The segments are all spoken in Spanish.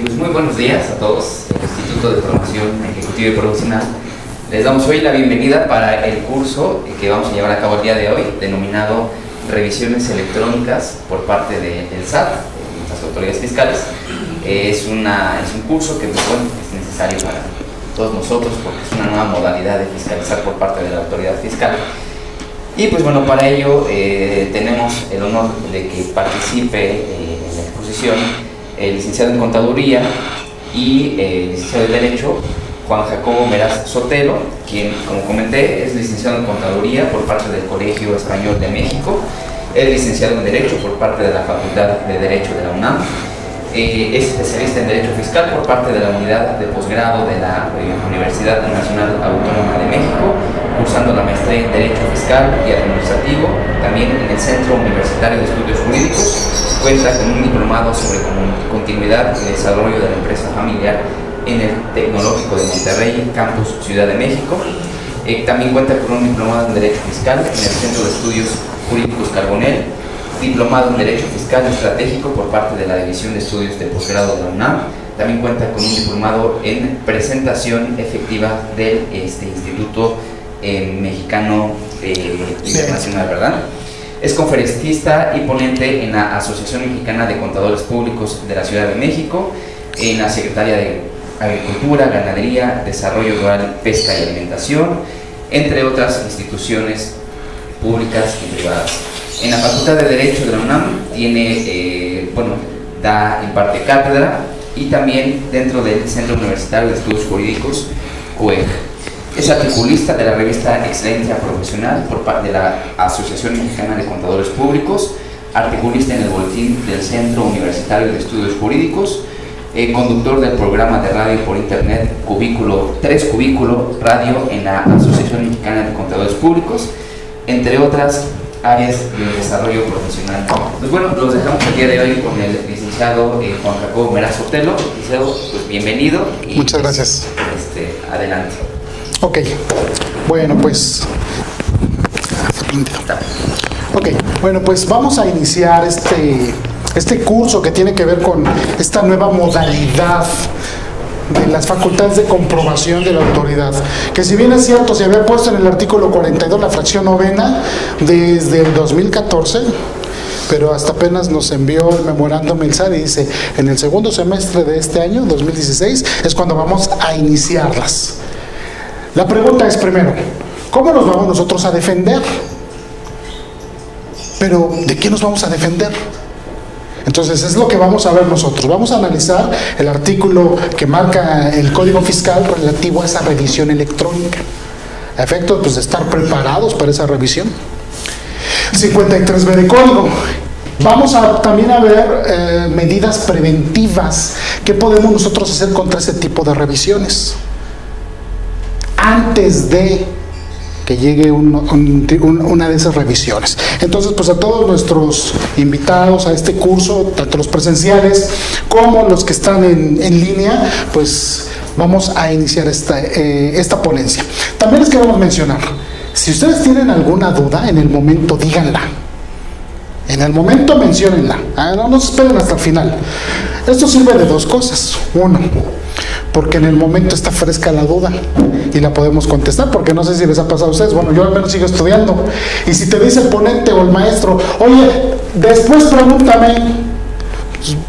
pues muy buenos días a todos, el Instituto de Formación Ejecutiva y Profesional. Les damos hoy la bienvenida para el curso que vamos a llevar a cabo el día de hoy, denominado Revisiones Electrónicas por parte del SAT, las autoridades fiscales. Es un curso que, pues, bueno, es necesario para todos nosotros porque es una nueva modalidad de fiscalizar por parte de la autoridad fiscal. Y pues bueno, para ello tenemos el honor de que participe en la exposición el licenciado en Contaduría y el licenciado en Derecho, Juan Jacobo Meraz Sotelo, quien, como comenté, es licenciado en Contaduría por parte del Colegio Español de México, es licenciado en Derecho por parte de la Facultad de Derecho de la UNAM, es especialista en Derecho Fiscal por parte de la Unidad de Posgrado de la Universidad Nacional Autónoma de México, cursando la maestría en Derecho Fiscal y Administrativo, también en el Centro Universitario de Estudios Jurídicos. Cuenta con un diplomado sobre continuidad y desarrollo de la empresa familiar en el Tecnológico de Monterrey, Campus Ciudad de México. También cuenta con un diplomado en Derecho Fiscal en el Centro de Estudios Jurídicos Carbonell, diplomado en Derecho Fiscal Estratégico por parte de la División de Estudios de Posgrado de la UNAM. También cuenta con un diplomado en Presentación Efectiva del Instituto Mexicano Internacional, ¿verdad? Es conferencista y ponente en la Asociación Mexicana de Contadores Públicos de la Ciudad de México, en la Secretaría de Agricultura, Ganadería, Desarrollo Rural, Pesca y Alimentación, entre otras instituciones públicas y privadas. En la Facultad de Derecho de la UNAM imparte cátedra, y también dentro del Centro Universitario de Estudios Jurídicos, CUEG. Es articulista de la revista Excelencia Profesional por parte de la Asociación Mexicana de Contadores Públicos, articulista en el Boletín del Centro Universitario de Estudios Jurídicos, conductor del programa de radio por internet Tres Cubículo Radio en la Asociación Mexicana de Contadores Públicos, entre otras áreas de desarrollo profesional. Pues bueno, los dejamos el día de hoy con el licenciado Juan Jacobo Meraz Sotelo. Licenciado, pues bienvenido. Y muchas gracias. Adelante. Ok, bueno, pues vamos a iniciar este curso que tiene que ver con esta nueva modalidad de las facultades de comprobación de la autoridad, que si bien es cierto, se había puesto en el artículo 42 la fracción novena desde el 2014, pero hasta apenas nos envió el memorándum el SAT y dice, en el segundo semestre de este año, 2016, es cuando vamos a iniciarlas. La pregunta es, primero, ¿cómo nos vamos nosotros a defender? Pero, ¿de qué nos vamos a defender? Entonces, es lo que vamos a ver nosotros. Vamos a analizar el artículo que marca el Código Fiscal relativo a esa revisión electrónica. A efectos, pues, de estar preparados para esa revisión. 53B de Código. Vamos también a ver medidas preventivas. ¿Qué podemos nosotros hacer contra ese tipo de revisiones? Antes de que llegue una de esas revisiones. Entonces, pues a todos nuestros invitados a este curso, tanto los presenciales como los que están en línea, pues vamos a iniciar esta ponencia. También les queremos mencionar, si ustedes tienen alguna duda, en el momento díganla. En el momento menciónenla. No se esperen hasta el final. Esto sirve de dos cosas. Uno, porque en el momento está fresca la duda y la podemos contestar, porque no sé si les ha pasado a ustedes, bueno, yo al menos sigo estudiando, y si te dice el ponente o el maestro, oye, después pregúntame,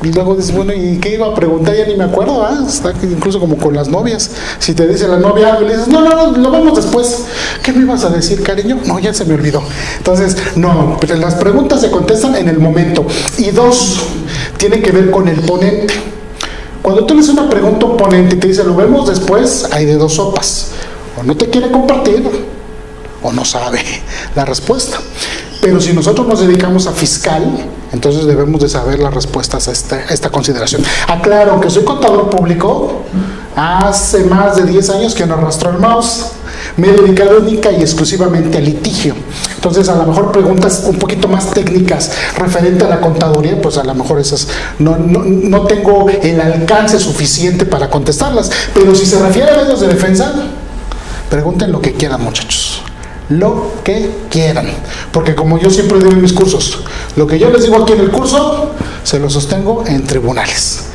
y luego dices, bueno, ¿y qué iba a preguntar? Ya ni me acuerdo, está incluso como con las novias, si te dice la novia algo y le dices, no, lo vemos después, ¿qué me ibas a decir, cariño? No, ya se me olvidó. Entonces, no, pero las preguntas se contestan en el momento. Y dos, tiene que ver con el ponente. Cuando tú le haces una pregunta a un ponente y te dice, lo vemos después, hay de dos sopas. O no te quiere compartir, o no sabe la respuesta. Pero si nosotros nos dedicamos a fiscal, entonces debemos de saber las respuestas a esta consideración. Aclaro que soy contador público, hace más de 10 años que no arrastro el mouse. Me he dedicado única y exclusivamente al litigio. Entonces, a lo mejor preguntas un poquito más técnicas referente a la contaduría, pues a lo mejor esas no tengo el alcance suficiente para contestarlas. Pero si se refiere a medios de defensa, pregunten lo que quieran, muchachos. Lo que quieran. Porque como yo siempre digo en mis cursos, lo que yo les digo aquí en el curso, se lo sostengo en tribunales.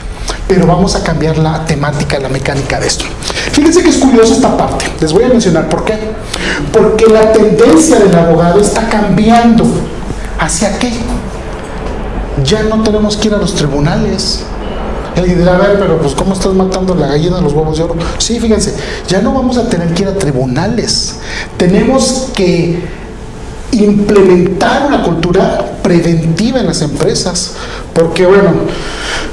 pero vamos a cambiar la temática, la mecánica de esto. Fíjense que es curioso esta parte. Les voy a mencionar por qué. Porque la tendencia del abogado está cambiando. ¿Hacia qué? Ya no tenemos que ir a los tribunales. Alguien dirá, a ver, pero pues ¿cómo estás matando la gallina a los huevos de oro? Sí, fíjense, ya no vamos a tener que ir a tribunales. Tenemos que implementar una cultura preventiva en las empresas, porque bueno,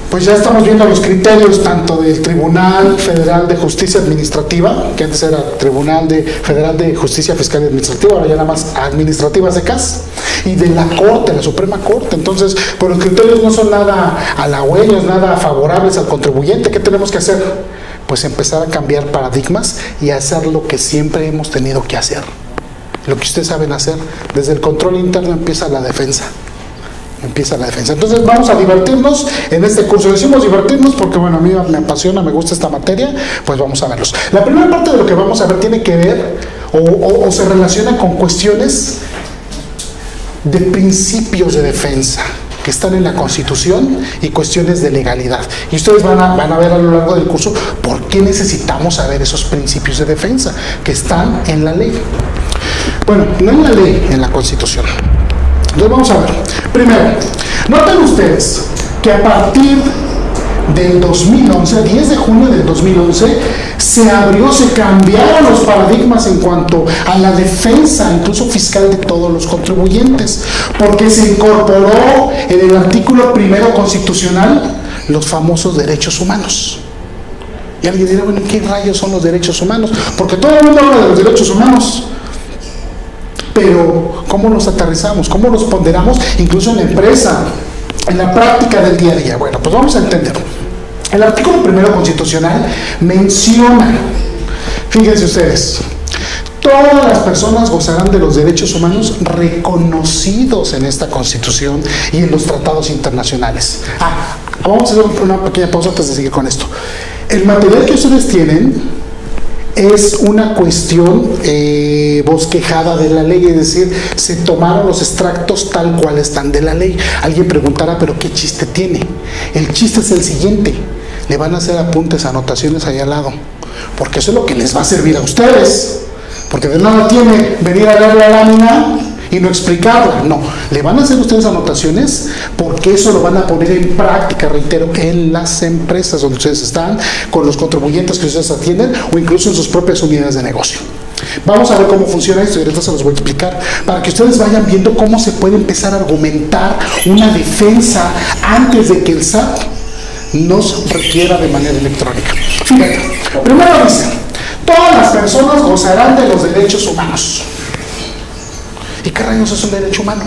pues ya estamos viendo los criterios tanto del Tribunal Federal de Justicia Administrativa, que antes era Tribunal Federal de Justicia Fiscal y Administrativa, ahora ya nada más administrativa secas, y de la Corte, la Suprema Corte. Entonces, pues los criterios no son nada halagüeños, nada favorables al contribuyente. ¿Qué tenemos que hacer? Pues empezar a cambiar paradigmas y hacer lo que siempre hemos tenido que hacer. Lo que ustedes saben hacer. Desde el control interno empieza la defensa. Entonces vamos a divertirnos en este curso. Decimos divertirnos porque bueno, a mí me apasiona, me gusta esta materia, pues vamos a verlos. La primera parte de lo que vamos a ver tiene que ver o se relaciona con cuestiones de principios de defensa que están en la Constitución y cuestiones de legalidad. Y ustedes van a ver a lo largo del curso por qué necesitamos saber esos principios de defensa que están en la ley. Bueno, no en la ley, en la Constitución. Entonces vamos a ver. Primero, noten ustedes que a partir del 2011, 10 de junio del 2011, se cambiaron los paradigmas en cuanto a la defensa, incluso fiscal, de todos los contribuyentes, porque se incorporó en el artículo primero constitucional los famosos derechos humanos. Y alguien dirá, bueno, ¿qué rayos son los derechos humanos? Porque todo el mundo habla de los derechos humanos, pero ¿cómo los aterrizamos? ¿Cómo los ponderamos incluso en la empresa, en la práctica del día a día? Bueno, pues vamos a entender. El artículo primero constitucional menciona, fíjense ustedes, todas las personas gozarán de los derechos humanos reconocidos en esta Constitución y en los tratados internacionales. Vamos a hacer una pequeña pausa antes de seguir con esto. El material que ustedes tienen es una cuestión bosquejada de la ley, es decir, se tomaron los extractos tal cual están de la ley. Alguien preguntará, ¿pero qué chiste tiene? El chiste es el siguiente: le van a hacer apuntes, anotaciones ahí al lado, porque eso es lo que les va a servir a ustedes, porque de nada tiene venir a leer la lámina y no explicarla. No, le van a hacer ustedes anotaciones porque eso lo van a poner en práctica, reitero, en las empresas donde ustedes están, con los contribuyentes que ustedes atienden o incluso en sus propias unidades de negocio. Vamos a ver cómo funciona esto y ahorita se los voy a explicar para que ustedes vayan viendo cómo se puede empezar a argumentar una defensa antes de que el SAT nos requiera de manera electrónica. Fíjate, primero dice, todas las personas gozarán de los derechos humanos. ¿Y qué rayos es un derecho humano?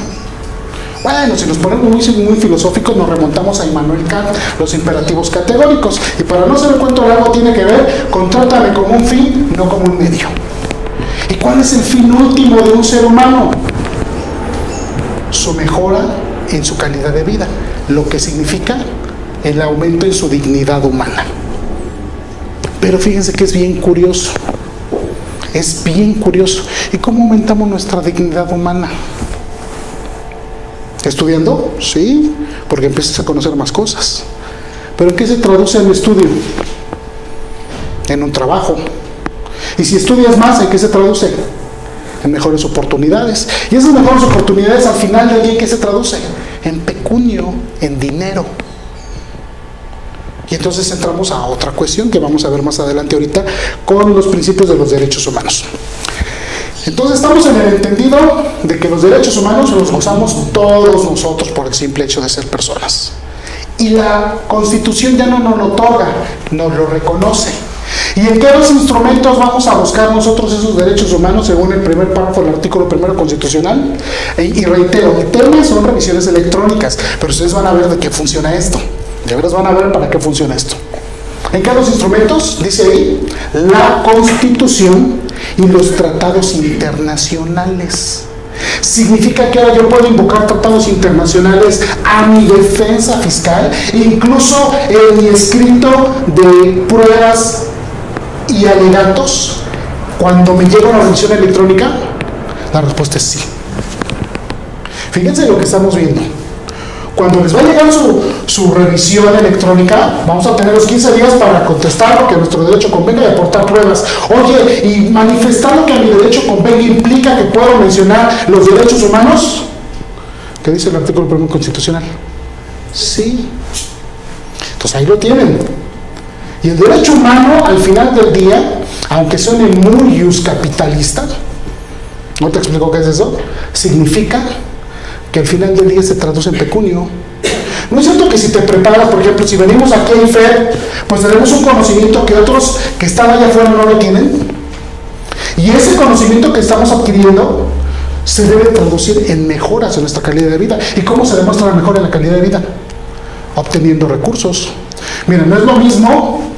Bueno, si nos ponemos muy filosóficos, nos remontamos a Immanuel Kant, los imperativos categóricos. Y para no saber cuánto largo tiene que ver con trátame como un fin, no como un medio. ¿Y cuál es el fin último de un ser humano? Su mejora en su calidad de vida, lo que significa el aumento en su dignidad humana. Pero fíjense que es bien curioso. Es bien curioso. ¿Y cómo aumentamos nuestra dignidad humana? ¿Estudiando? Sí, porque empiezas a conocer más cosas. ¿Pero en qué se traduce el estudio? En un trabajo. Y si estudias más, ¿en qué se traduce? En mejores oportunidades. Y esas mejores oportunidades al final del día, ¿en qué se traduce? En pecunio, en dinero. Y entonces entramos a otra cuestión que vamos a ver más adelante ahorita con los principios de los derechos humanos. Entonces estamos en el entendido de que los derechos humanos los gozamos todos nosotros por el simple hecho de ser personas. Y la Constitución ya no nos lo otorga, nos lo reconoce. ¿Y en qué dos instrumentos vamos a buscar nosotros esos derechos humanos según el primer párrafo del artículo primero constitucional? Y reitero, el tema son revisiones electrónicas, pero ustedes van a ver de qué funciona esto. De veras van a ver para qué funciona esto. ¿En qué dos instrumentos? Dice ahí, la Constitución y los tratados internacionales. Significa que ahora yo puedo invocar tratados internacionales a mi defensa fiscal, incluso en mi escrito de pruebas y alegatos, cuando me llega una revisión electrónica. La respuesta es sí. Fíjense lo que estamos viendo. Cuando les va a llegar su revisión electrónica, vamos a tener los 15 días para contestar lo que a nuestro derecho convenga y aportar pruebas. Oye, y manifestar lo que a mi derecho convenga implica que puedo mencionar los derechos humanos. ¿Qué dice el artículo 1 constitucional? Sí. Entonces ahí lo tienen. Y el derecho humano, al final del día, aunque suene muy capitalista, ¿no te explico qué es eso? Significa que al final del día se traduce en pecunio. No es cierto que si te preparas, por ejemplo, si venimos aquí a IFED, pues tenemos un conocimiento que otros que están allá afuera no lo tienen. Y ese conocimiento que estamos adquiriendo se debe traducir en mejoras en nuestra calidad de vida. ¿Y cómo se demuestra la mejora en la calidad de vida? Obteniendo recursos. Mira, no es lo mismo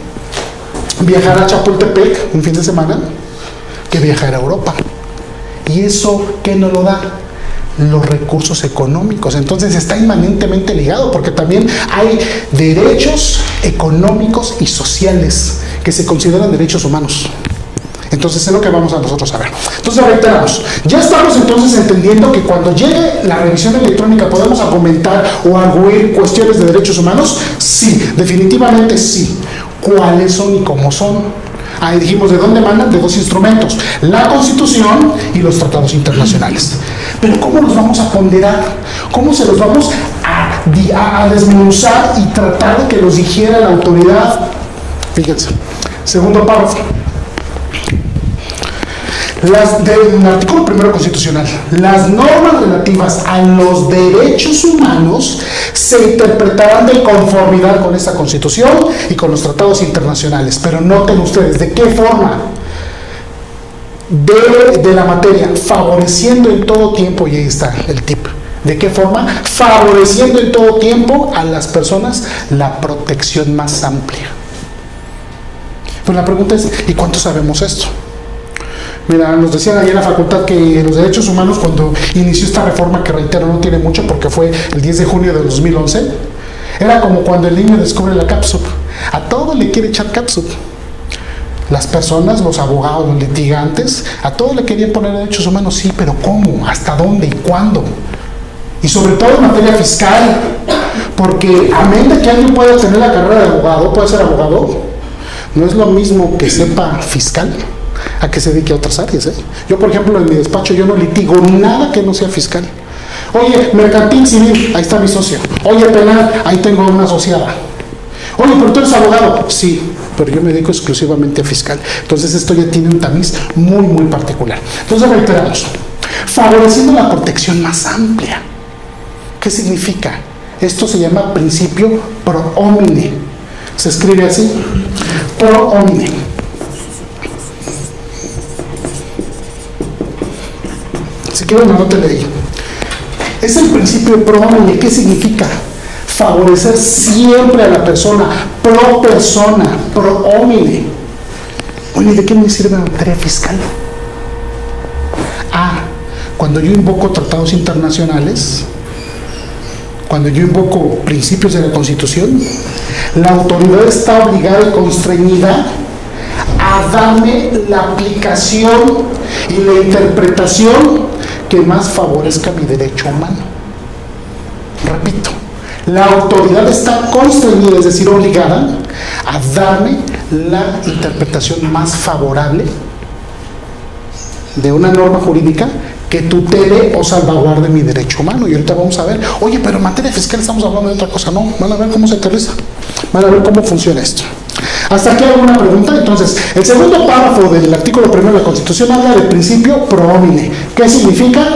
viajar a Chapultepec un fin de semana que viajar a Europa. ¿Y eso qué nos lo da? Los recursos económicos. Entonces está inmanentemente ligado, porque también hay derechos económicos y sociales que se consideran derechos humanos. Entonces es lo que vamos a nosotros a ver. Entonces reiteramos, ya estamos entonces entendiendo que cuando llegue la revisión electrónica podemos argumentar o arguir cuestiones de derechos humanos. Sí, definitivamente sí. ¿Cuáles son y cómo son? Ahí dijimos de dónde emanan, de dos instrumentos: la Constitución y los tratados internacionales. Pero ¿cómo los vamos a ponderar? ¿Cómo se los vamos a desmenuzar y tratar de que los digiera la autoridad? Fíjense, segundo párrafo. Del artículo 1 constitucional, las normas relativas a los derechos humanos se interpretarán de conformidad con esta Constitución y con los tratados internacionales. Pero noten ustedes, ¿de qué forma? De la materia, favoreciendo en todo tiempo, y ahí está el tip. ¿De qué forma? Favoreciendo en todo tiempo a las personas la protección más amplia. Pues la pregunta es, ¿y cuánto sabemos esto? Mira, nos decían ahí en la facultad que los derechos humanos, cuando inició esta reforma, que reitero no tiene mucho porque fue el 10 de junio de 2011, era como cuando el niño descubre la cápsula. A todo le quiere echar cápsula. Las personas, los abogados, los litigantes, a todo le querían poner derechos humanos. Sí, pero ¿cómo? ¿Hasta dónde? ¿Y cuándo? Y sobre todo en materia fiscal, porque amén de que alguien pueda tener la carrera de abogado, puede ser abogado, no es lo mismo que sepa fiscal a que se dedique a otras áreas, ¿eh? Yo, por ejemplo, en mi despacho, yo no litigo nada que no sea fiscal. Oye, mercantil civil, ahí está mi socio. Oye, penal, ahí tengo una asociada. Oye, pero tú eres abogado. Sí, pero yo me dedico exclusivamente a fiscal. Entonces esto ya tiene un tamiz muy, muy particular. Entonces reiteramos, favoreciendo la protección más amplia. ¿Qué significa? Esto se llama principio pro homine. Se escribe así, pro homine. Si quieren, anótenle ahí. Es el principio pro homine. ¿Qué significa? Favorecer siempre a la persona, pro homine. Oye, ¿de qué me sirve la materia fiscal? Cuando yo invoco tratados internacionales, cuando yo invoco principios de la Constitución, la autoridad está obligada y constreñida a darme la aplicación y la interpretación que más favorezca mi derecho humano. Repito, la autoridad está constreñida, es decir, obligada a darme la interpretación más favorable de una norma jurídica que tutele o salvaguarde mi derecho humano. Y ahorita vamos a ver, oye, pero en materia fiscal estamos hablando de otra cosa. No, van a ver cómo se aterriza, van a ver cómo funciona esto. ¿Hasta aquí alguna pregunta? Entonces, el segundo párrafo del artículo 1 de la Constitución habla del principio pro homine. ¿Qué significa?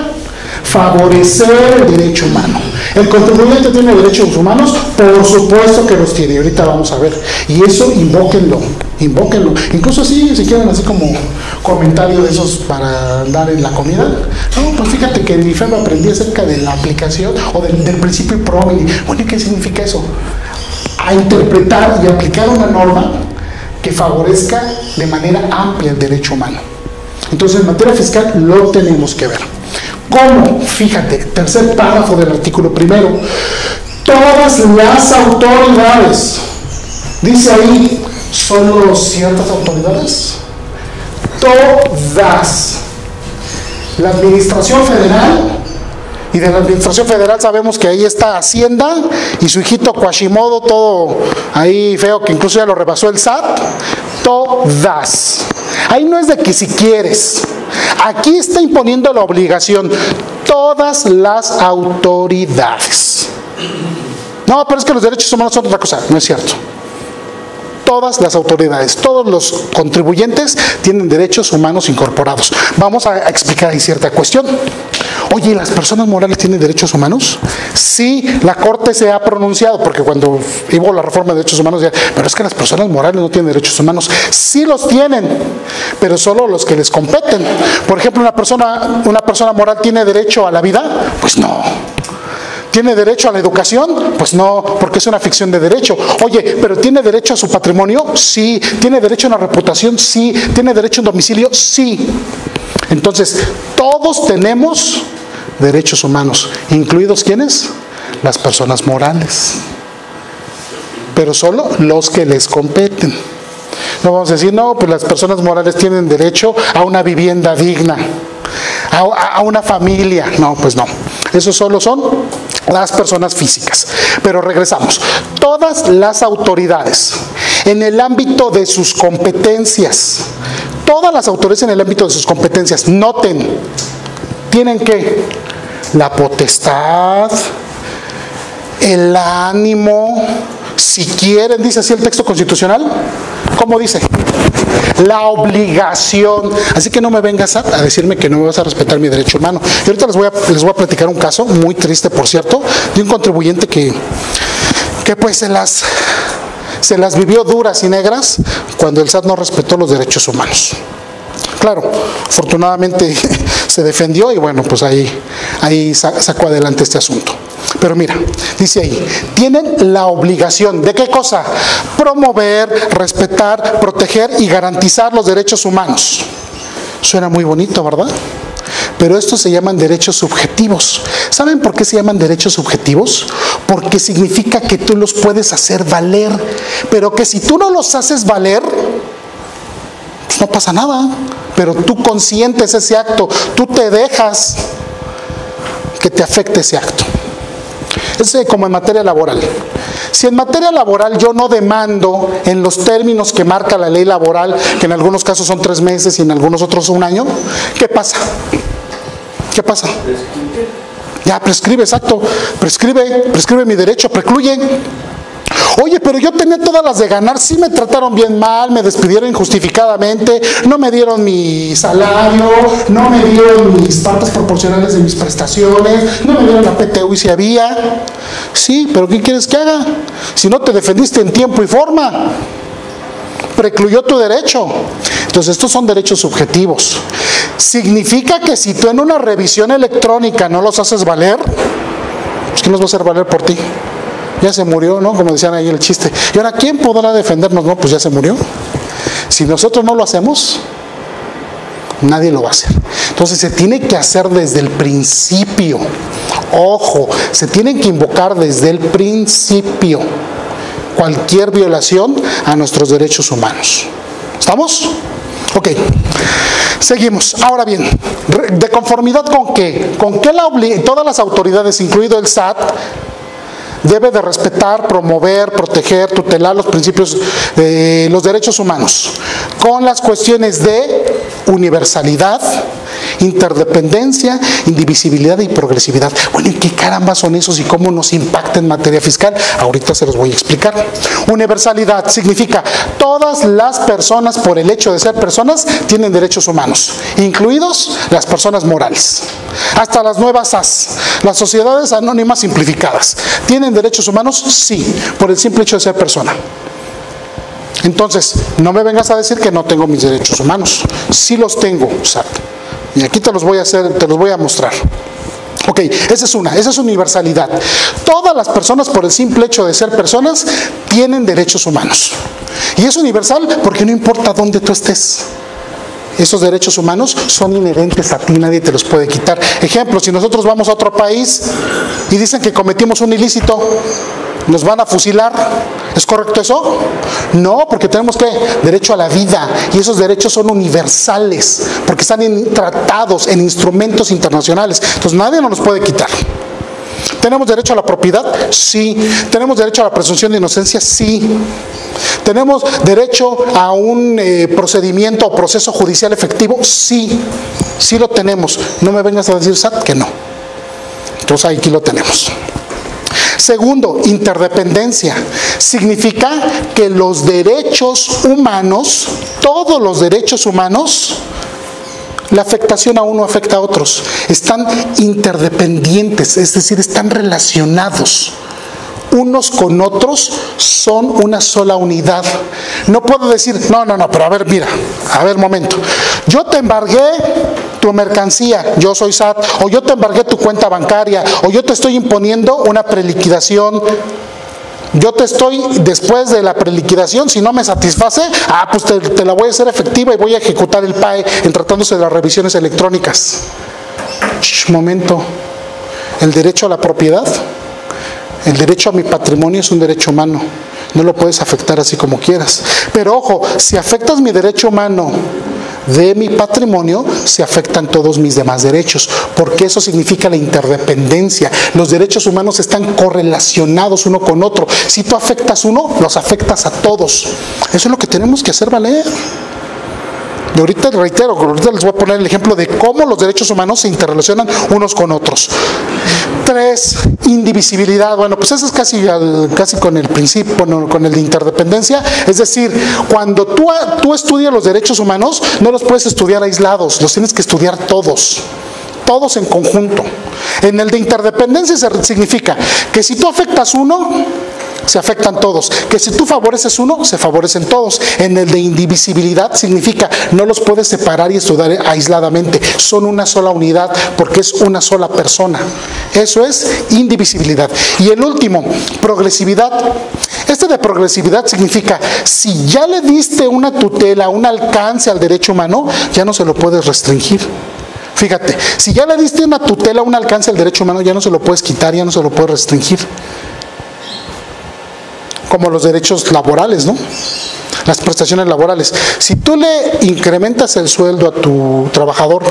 Favorecer el derecho humano. ¿El contribuyente tiene derechos humanos? Por supuesto que los tiene, ahorita vamos a ver. Y eso invóquenlo. Incluso así, si quieren, así como comentario de esos para dar en la comida. No, pues fíjate que en mi fe aprendí acerca de la aplicación o del principio pro homine. Oye, ¿qué significa eso? A interpretar y aplicar una norma que favorezca de manera amplia el derecho humano. Entonces, en materia fiscal lo tenemos que ver. ¿Cómo? Fíjate, tercer párrafo del artículo 1. Todas las autoridades, dice ahí, ¿solo ciertas autoridades? Todas. La administración federal Y de la administración federal sabemos que ahí está Hacienda y su hijito Quasimodo, todo ahí feo, que incluso ya lo rebasó el SAT. Todas. Ahí no es de que si quieres. Aquí está imponiendo la obligación todas las autoridades. No, pero es que los derechos humanos son otra cosa. No es cierto. Todas las autoridades, todos los contribuyentes tienen derechos humanos incorporados. Vamos a explicar ahí cierta cuestión. Oye, ¿las personas morales tienen derechos humanos? Sí, la Corte se ha pronunciado, porque cuando hubo la reforma de derechos humanos, pero es que las personas morales no tienen derechos humanos. Sí los tienen, pero solo los que les competen. Por ejemplo, ¿una persona moral tiene derecho a la vida? Pues no. ¿Tiene derecho a la educación? Pues no, porque es una ficción de derecho. Oye, ¿pero tiene derecho a su patrimonio? Sí. ¿Tiene derecho a una reputación? Sí. ¿Tiene derecho a un domicilio? Sí. Entonces, todos tenemos derechos humanos, incluidos ¿quiénes? Las personas morales. Pero solo los que les competen. No vamos a decir, no, pues las personas morales tienen derecho a una vivienda digna, a una familia. No, pues no. Esos solo son las personas físicas. Pero regresamos. Todas las autoridades en el ámbito de sus competencias, todas las autoridades en el ámbito de sus competencias, noten, tienen que la potestad, el ánimo, si quieren, dice así el texto constitucional. ¿Cómo dice? La obligación. Así que no me vengas a decirme que no me vas a respetar mi derecho humano. Y ahorita les voy a platicar un caso muy triste, por cierto, de un contribuyente que pues se las vivió duras y negras cuando el SAT no respetó los derechos humanos. Claro, afortunadamente se defendió y bueno, pues ahí sacó adelante este asunto. Pero mira, dice ahí, tienen la obligación, ¿de qué cosa? Promover, respetar, proteger y garantizar los derechos humanos. Suena muy bonito, ¿verdad? Pero estos se llaman derechos subjetivos. ¿Saben por qué se llaman derechos subjetivos? Porque significa que tú los puedes hacer valer, pero que si tú no los haces valer, pues no pasa nada. Pero tú consientes ese acto, tú te dejas que te afecte ese acto. Es como en materia laboral. Si en materia laboral yo no demando en los términos que marca la ley laboral, que en algunos casos son 3 meses y en algunos otros 1 año, ¿qué pasa? ¿Qué pasa? Ya prescribe, exacto. Prescribe mi derecho, precluye. Oye, pero yo tenía todas las de ganar, sí me trataron bien mal, me despidieron injustificadamente, no me dieron mi salario, no me dieron mis partes proporcionales de mis prestaciones, no me dieron la PTU y si había. Sí, pero ¿qué quieres que haga? Si no te defendiste en tiempo y forma, precluyó tu derecho. Entonces estos son derechos subjetivos. Significa que si tú en una revisión electrónica no los haces valer, pues ¿quién los va a hacer valer por ti? Ya se murió, ¿no? Como decían ahí el chiste. ¿Y ahora quién podrá defendernos? No, pues ya se murió. Si nosotros no lo hacemos, nadie lo va a hacer. Entonces se tiene que hacer desde el principio. Ojo, se tienen que invocar desde el principio cualquier violación a nuestros derechos humanos. ¿Estamos? Ok. Seguimos. Ahora bien, ¿de conformidad con qué? ¿Con qué todas las autoridades, incluido el SAT, debe de respetar, promover, proteger, tutelar los principios de los derechos humanos? Con las cuestiones de universalidad, interdependencia, indivisibilidad y progresividad. Bueno, ¿y qué caramba son esos y cómo nos impacta en materia fiscal? Ahorita se los voy a explicar. Universalidad significa todas las personas, por el hecho de ser personas, tienen derechos humanos, incluidos las personas morales. Hasta las nuevas SAS, las sociedades anónimas simplificadas, ¿tienen derechos humanos? Sí, por el simple hecho de ser persona. Entonces, no me vengas a decir que no tengo mis derechos humanos. Sí los tengo, SAT. Y aquí te los voy a mostrar. Ok, esa es universalidad. Todas las personas, por el simple hecho de ser personas, tienen derechos humanos. Y es universal porque no importa dónde tú estés. Esos derechos humanos son inherentes a ti, nadie te los puede quitar. Ejemplo, si nosotros vamos a otro país y dicen que cometimos un ilícito, nos van a fusilar. ¿Es correcto eso? No, porque tenemos ¿qué? Derecho a la vida, y esos derechos son universales, porque están en tratados, en instrumentos internacionales. Entonces nadie nos los puede quitar. ¿Tenemos derecho a la propiedad? Sí. ¿Tenemos derecho a la presunción de inocencia? Sí. ¿Tenemos derecho a un procedimiento o proceso judicial efectivo? Sí. Sí lo tenemos. No me vengas a decir, SAT, que no. Entonces aquí lo tenemos. Segundo, interdependencia. Significa que los derechos humanos, todos los derechos humanos, la afectación a uno afecta a otros. Están interdependientes, es decir, están relacionados. Unos con otros son una sola unidad. No puedo decir, no, pero a ver, mira, a ver, momento. Yo te embargué tu mercancía, yo soy SAT, o yo te embargué tu cuenta bancaria, o yo te estoy imponiendo una preliquidación. Yo te estoy, después de la preliquidación, si no me satisface, pues te la voy a hacer efectiva y voy a ejecutar el PAE en tratándose de las revisiones electrónicas. Momento. El derecho a la propiedad, el derecho a mi patrimonio es un derecho humano. No lo puedes afectar así como quieras. Pero ojo, si afectas mi derecho humano de mi patrimonio, se afectan todos mis demás derechos, porque eso significa la interdependencia. Los derechos humanos están correlacionados uno con otro. Si tú afectas uno, los afectas a todos. Eso es lo que tenemos que hacer valer. Y ahorita, reitero, ahorita les voy a poner el ejemplo de cómo los derechos humanos se interrelacionan unos con otros. 3, indivisibilidad. Bueno, pues eso es casi con el principio, con el de interdependencia. Es decir, cuando tú estudias los derechos humanos, no los puedes estudiar aislados, los tienes que estudiar todos en conjunto. En el de interdependencia significa que si tú afectas uno, se afectan todos. Que si tú favoreces uno, se favorecen todos. En el de indivisibilidad significa no los puedes separar y estudiar aisladamente. Son una sola unidad porque es una sola persona. Eso es indivisibilidad. Y el último, progresividad. Este de progresividad significa si ya le diste una tutela, un alcance al derecho humano, ya no se lo puedes restringir. Fíjate, si ya le diste una tutela, un alcance al derecho humano, ya no se lo puedes quitar, ya no se lo puedes restringir. Como los derechos laborales, ¿no? Las prestaciones laborales. Si tú le incrementas el sueldo a tu trabajador,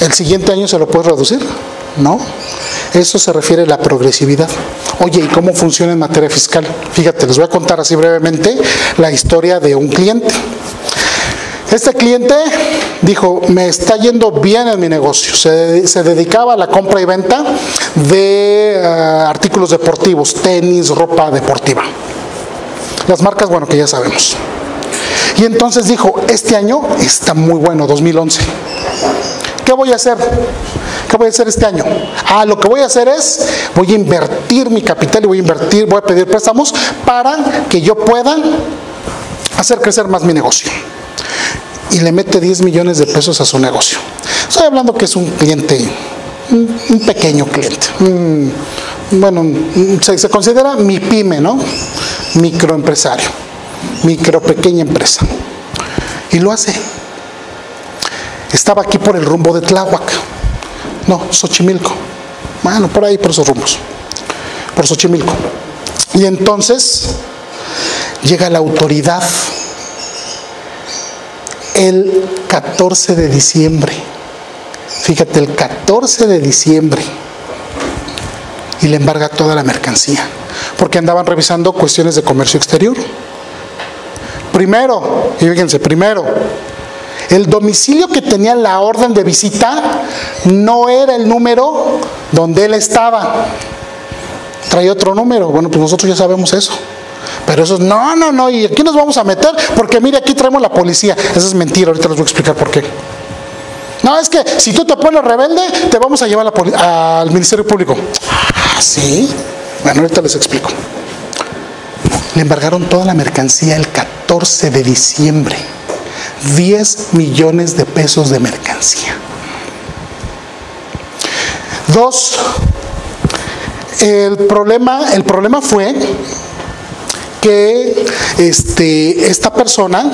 ¿el siguiente año se lo puedes reducir? No. Eso se refiere a la progresividad. Oye, ¿y cómo funciona en materia fiscal? Fíjate, les voy a contar así brevemente la historia de un cliente. Este cliente dijo, me está yendo bien en mi negocio. Se dedicaba a la compra y venta de artículos deportivos, tenis, ropa deportiva. Las marcas, bueno, que ya sabemos. Y entonces dijo, este año está muy bueno, 2011. ¿Qué voy a hacer? ¿Qué voy a hacer este año? Lo que voy a hacer es, voy a invertir mi capital y voy a pedir préstamos para que yo pueda hacer crecer más mi negocio. Y le mete 10 millones de pesos a su negocio. Estoy hablando que es un cliente, un pequeño cliente. Bueno, se considera mi pyme, ¿no? Microempresario, pequeña empresa. Y lo hace. Estaba aquí por el rumbo de Tláhuac. No, Xochimilco. Bueno, por ahí, por esos rumbos. Por Xochimilco. Y entonces llega la autoridad el 14 de diciembre. Fíjate, el 14 de diciembre. Y le embarga toda la mercancía. Porque andaban revisando cuestiones de comercio exterior. Primero, y fíjense, el domicilio que tenía la orden de visita no era el número donde él estaba. Traía otro número. Bueno, pues nosotros ya sabemos eso. Pero eso es, no, y aquí nos vamos a meter porque mire, aquí traemos la policía. Eso es mentira, ahorita les voy a explicar por qué. No, es que si tú te pones rebelde, te vamos a llevar al Ministerio Público. ¿Sí? Bueno, ahorita les explico. Le embargaron toda la mercancía el 14 de diciembre. 10 millones de pesos de mercancía. 2. El problema fue que esta persona,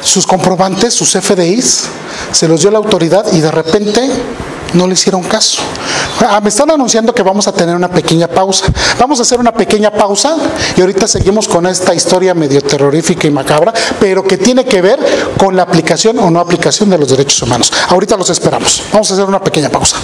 sus comprobantes, sus FDIs, se los dio a la autoridad y de repente no le hicieron caso. Me están anunciando que vamos a tener una pequeña pausa. Vamos a hacer una pequeña pausa y ahorita seguimos con esta historia medio terrorífica y macabra, pero que tiene que ver con la aplicación o no aplicación de los derechos humanos. Ahorita los esperamos. Vamos a hacer una pequeña pausa.